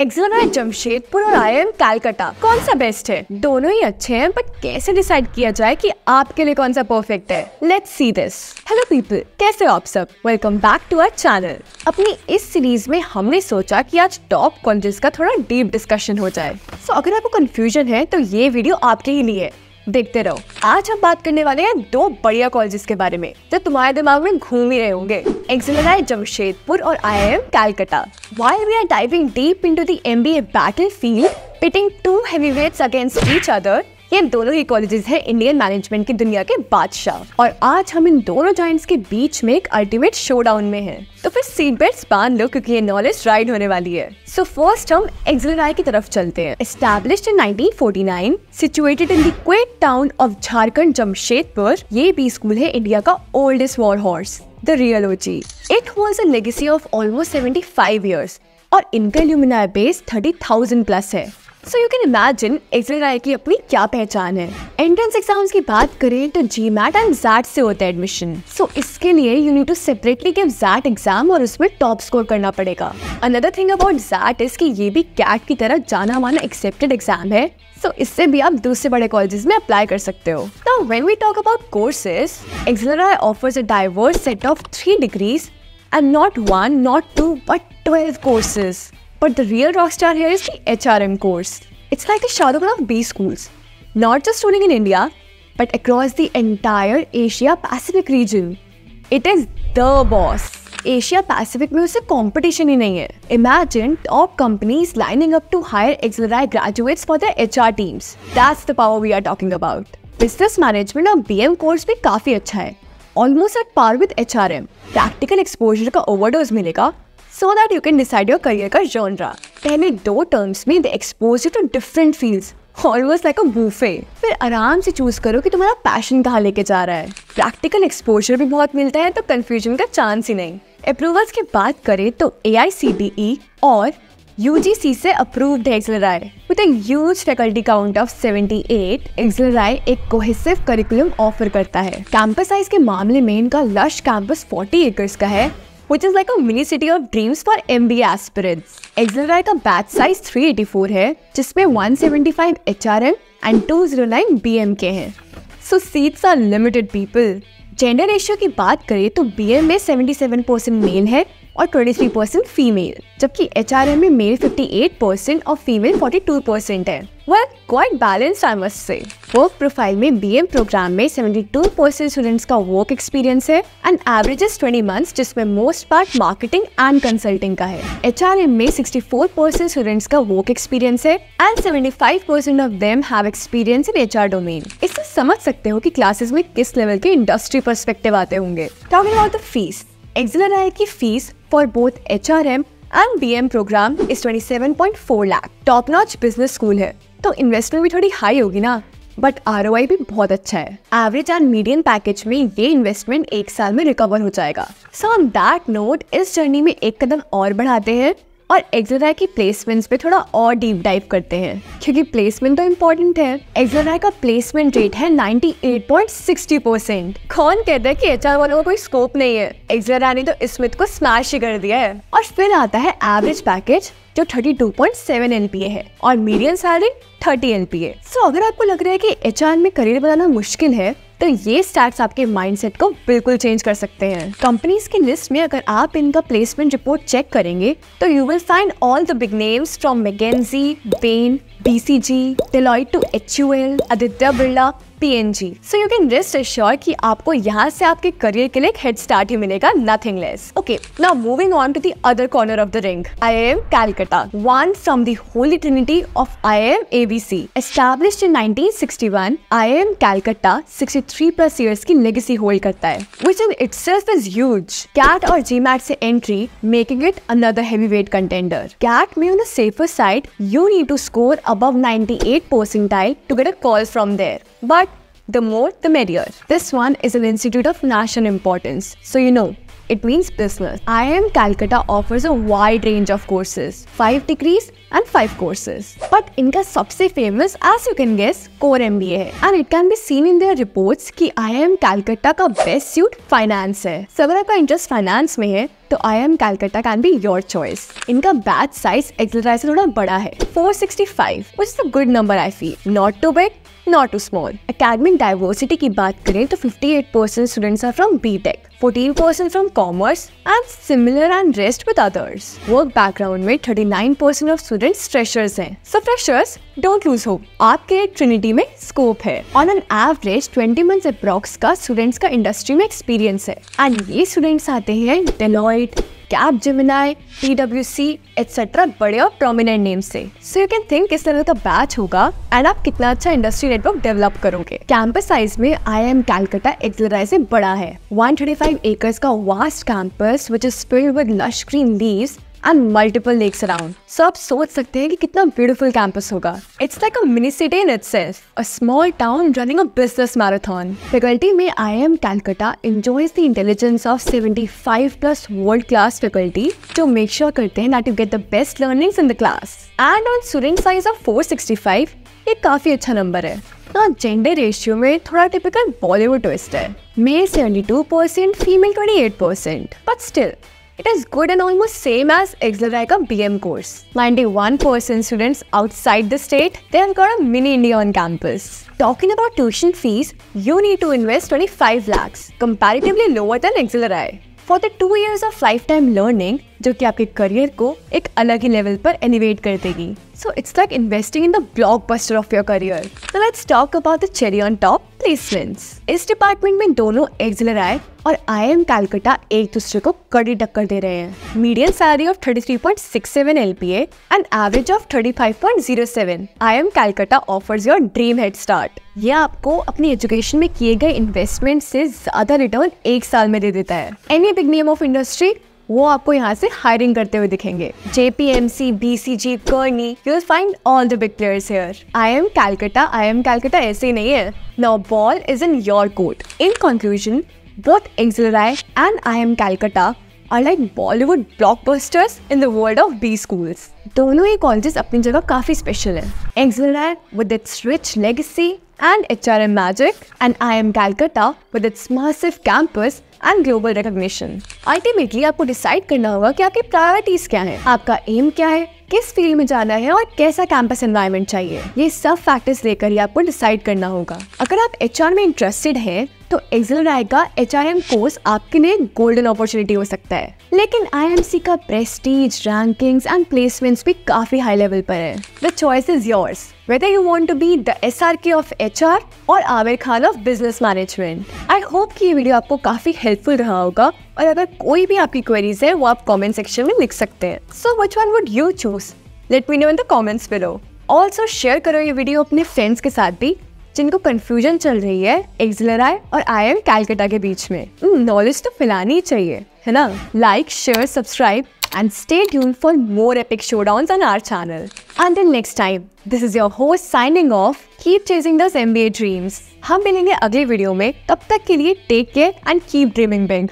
Excel और जमशेदपुर और IIM Calcutta कौन सा बेस्ट है? दोनों ही अच्छे हैं, बट कैसे डिसाइड किया जाए कि आपके लिए कौन सा परफेक्ट है? Let's see this. Hello people, कैसे हो आप सब? Welcome back to our channel. अपनी इस सीरीज में हमने सोचा कि आज टॉप कॉलेजेस का थोड़ा डीप डिस्कशन हो जाए। सो अगर आपको कंफ्यूजन है तो ये वीडियो आपके ही लिए है, देखते रहो। आज हम बात करने वाले हैं दो बढ़िया कॉलेजेस के बारे में जो तुम्हारे दिमाग में घूम ही रहे होंगे, एक्सेल जमशेदपुर और IIM Calcutta. While we are diving deep into the MBA battlefield, pitting two heavyweights against each other, ये दोनों ही कॉलेजेस हैं इंडियन मैनेजमेंट की दुनिया के बादशाह, और आज हम इन दोनों जायंट्स के बीच में एक अल्टीमेट शोडाउन में हैं। तो फिर सीट बेल्ट्स बांध लो क्योंकि ये नॉलेज राइड होने वाली है। सो फर्स्ट हम एक्सेल की तरफ चलते हैं। Established in 1949, situated in the quiet town of Jharkhand Jamshedpur, ये भी स्कूल है इंडिया का oldest war horse, the real OG। It was a legacy of almost 75 years और इनका ल्यूमिनार बेस 30,000 प्लस है। So you can imagine XL की अपनी क्या पहचान है। एंट्रेंस एग्जाम्स की बात करें तो GMAT एंड ZAT से होता है एडमिशन। सो इसके लिए you need to separately give ZAT exam और उसमें टॉप स्कोर करना पड़ेगा। Another thing about ZAT is कि ये भी कैट की तरह जाना माना एक्सेप्टेड एग्जाम है। सो इससे भी आप दूसरे बड़े कॉलेजेस में अप्लाई कर सकते हो। Now when we talk about courses, XL offers a diverse set of 3 degrees and not 1, not 2, but 12 courses. But the real rock star here is the HRM course. It's like the Shah Rukh Khan of B schools. Not just ruling in India, but across the entire Asia Pacific region. It is the boss. Asia Pacific में उससे competition ही नहीं है। Imagine top companies lining up to hire XLRI graduates for their HR teams. That's the power we are talking about. Business Management और BM course भी काफी अच्छा है, almost at par with HRM. Practical exposure का overdose मिलेगा, so that you can decide your career का genre. पहले 2 terms में they expose you to different fields, almost like a buffet. फिर आराम से चूज करो कि तुम्हारा पैशन कहाँ लेके जा रहा है। प्रैक्टिकल एक्सपोजर भी बहुत मिलता है तो कंफ्यूजन का चांस ही नहीं। अप्रूवल्स की बात करें तो AICTE और UGC से अप्रूव्ड है Excel with a huge faculty count of 78। Excel एक कोहेसिव करिकुलम ऑफर करता है। कैंपस साइज के मामले में इनका लश कैंपस 40 एकर्स का है, which is like a mini city of dreams for MBA aspirants. Excel का बैच साइज 384 है, जिसमें 175 HRM and 209 BM के हैं। So seats are limited people. Gender ratio की बात करें तो BM में 77% मेल है और 23% फीमेल, जबकि HRM में मेल 58% और फीमेल 42% है। Well, quite balanced I must say. Work profile में BM प्रोग्राम में 72% स्टूडेंट्स का वर्क एक्सपीरियंस है एंड एवरेजेस 20 मंथ्स, जिसमें most part marketing and consulting का है। HRM में 64% स्टूडेंट्स का वर्क एक्सपीरियंस है and 75% of them have experience in HR domain. इससे समझ सकते हो कि क्लासेस में किस लेवल के इंडस्ट्री पर्सपेक्टिव आते होंगे। Talking about the fees, XL की fees for both HRM and BM program is 27.4 lakh. Top notch business school है तो इन्वेस्टमेंट भी थोड़ी हाई होगी ना, बट ROI भी बहुत अच्छा है। एवरेज एंड मीडियन पैकेज में ये इन्वेस्टमेंट 1 साल में रिकवर हो जाएगा। सो ऑन दैट नोट इस जर्नी में एक कदम और बढ़ाते हैं और एक्सेल की प्लेसमेंट्स पे थोड़ा और डीप डाइव करते हैं, क्योंकि प्लेसमेंट तो इम्पोर्टेंट है। एक्सेल का प्लेसमेंट रेट है 98.60%। कौन कहता है कि HR वालों का कोई स्कोप नहीं है? एक्सेल ने तो इस मिथ को स्मैश ही कर दिया है। और फिर आता है एवरेज पैकेज जो 32.7 LPA है और मीडियन सैलरी 30 LPA। सो अगर आपको लग रहा है कि HR में करियर बनाना मुश्किल है तो ये स्टैट्स आपके माइंडसेट को बिल्कुल चेंज कर सकते हैं। कंपनीज की लिस्ट में अगर आप इनका प्लेसमेंट रिपोर्ट चेक करेंगे तो you will find all the big names from McKinsey, Bain, BCG, Deloitte to HUL, Aditya Birla, PNG. So you can rest assured कि आपको यहाँ से आपके करियर के लिए एक हेड स्टार्ट ही मिलेगा, nothing less. Okay, now moving on to the other corner of the ring, IIM Calcutta, one from the holy trinity of IIM ABC. Established in 1961, IIM Calcutta 63+ years की legacy hold करता है, which in itself is huge. CAT और GMAT से entry, making it another heavyweight contender. CAT में on the safer side, you need to score above 98 percentile to get a call from there. But the more the merrier. This one is an institute of national importance, so you know it means business. IIM Calcutta offers a wide range of courses, 5 degrees and 5 courses. But इनका सबसे famous, as you can guess, core MBA है, and it can be seen in their reports कि IIM Calcutta का best suit finance है। So अगर आपका interest finance में है तो IIM Calcutta can be your choice. इनका बैच साइज एक्सेलराई से थोड़ा बड़ा है, 465, which is a good number I feel. Not too big, not too small. Academic diversity की बात करें तो 58% students are from BTech, 14% from Commerce and similar and rest with others. Work background में 39% of students freshers हैं. So freshers, don't lose hope. आपके Trinity में scope है. On an average 20 months approx का students का industry में experience है. And ये students आते हैं Deloitte, Capgemini, PwC, etc. बड़े और prominent names से। So you can think किस लेवल का बैच होगा एंड आप कितना अच्छा इंडस्ट्री नेटवर्क डेवलप करोगे। कैंपस साइज में IIM Calcutta एक्सेलराई से बड़ा है। 135 acres का vast campus which is filled with lush green leaves and multiple lakes around. So आप सोच सकते हैं कि कितना beautiful campus होगा। It's like a mini city in itself, a small town running a business marathon. Faculty में IIM Calcutta enjoys the intelligence of 75 plus world-class faculty जो make sure करते हैं that you get the best learnings in the class. And on student size of 465, ये काफी अच्छा number है। ना gender ratio में थोड़ा टिपिकल बॉलीवुड ट्विस्ट है, mail 72%, female 28%, but still it is good and almost same as Exerai का BM course. 91% students outside the state, they have got a mini India on campus. Talking about tuition fees, you need to invest 25 lakhs, comparatively lower than Exerai. For the 2 years of lifetime learning, जो कि आपके career को एक अलग ही level पर elevate कर देगी. So it's like investing in the blockbuster of your career. So let's talk about the cherry on top, placements. इस डिपार्टमेंट में दोनों Exerai और IIM Calcutta एक दूसरे को कड़ी टक्कर दे रहे हैं। Median salary of 33.67 LPA and average of 35.07. IIM Calcutta offers your dream head start. ये आपको अपनी एजुकेशन में किए गए इन्वेस्टमेंट से ज्यादा रिटर्न एक साल में दे देता है। Any big name of industry वो आपको यहाँ से हायरिंग करते हुए दिखेंगे। JPMC, BCG, Kearney, you'll find all the big players here. IIM Calcutta ऐसे ही नहीं है। Now ball is in your court. In conclusion, both Exerai and IIM Calcutta are like Bollywood blockbusters in the world of B schools. दोनों ही colleges अपनी जगह काफी special है। Exerai with its rich legacy and HRM magic, and IIM Calcutta with its massive campus and global recognition. Ultimately आपको decide करना होगा कि आपकी प्रायोरिटीज क्या हैं, आपका एम क्या है, किस फील्ड में जाना है और कैसा कैंपस एनवायरनमेंट चाहिए। ये सब फैक्टर्स लेकर ही आपको डिसाइड करना होगा। अगर आप HR में इंटरेस्टेड हैं तो Exerai का HRM कोर्स आपके लिए गोल्डन अपॉर्चुनिटी हो सकता है, लेकिन IIMC का प्रेस्टीज, रैंकिंग्स एंड प्लेसमेंट्स भी काफी हाई लेवल पर है। The choice is yours, whether you want to be the SRK of HR और Aamir Khan of business management. I hope कि ये वीडियो आपको काफी हेल्पफुल रहा होगा और अगर कोई भी आपकी क्वेरीज है वो आप कमेंट सेक्शन में लिख सकते हैं। So which one would you choose? Let me know in the comments below. Also share करो ये वीडियो अपने फ्रेंड्स के साथ भी जिनको कंफ्यूजन चल रही है Exerai और IIM Calcutta के बीच में। नॉलेज तो फैलानी ही चाहिए, है ना? Like, share, subscribe and stay tuned for more epic showdowns on our channel. Until next time, this is your host signing off. Keep chasing those MBA dreams. हम मिलेंगे अगले वीडियो में, तब तक के लिए take care and keep dreaming big.